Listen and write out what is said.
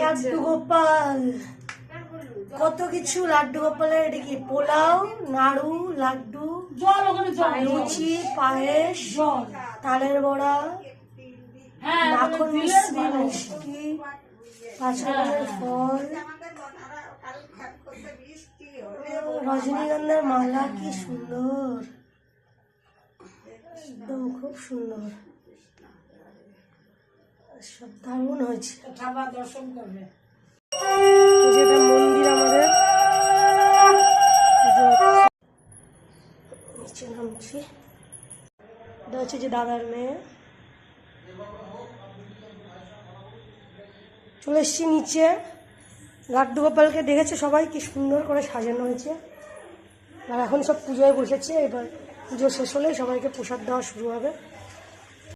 লাড্ডু গোপাল, কত কিছু। লাড্ডু গোপালের এটা কি? পোলাও, নাড়ু, লাড্ডু, লুচি, পায়েস, তালের বড়া, মাখন মিষ্টি, মিষ্টি, 5 রকমের ফল, রজনীগন্ধার মালা, কি সুন্দর, একদম খুব সুন্দর, সব দারুণ হয়েছে। দর্শন করবে যেটা মন্দির আমাদের। নিচে নামছি, এটা হচ্ছে যে দাদার মেয়ে। চলে এসছি নিচে। লাড্ডু গোপালকে দেখেছে সবাই, কি সুন্দর করে সাজানো হয়েছে। আর এখন সব পুজোয় বসেছে। এবার পুজো শেষ হলেই সবাইকে প্রসাদ দেওয়া শুরু হবে।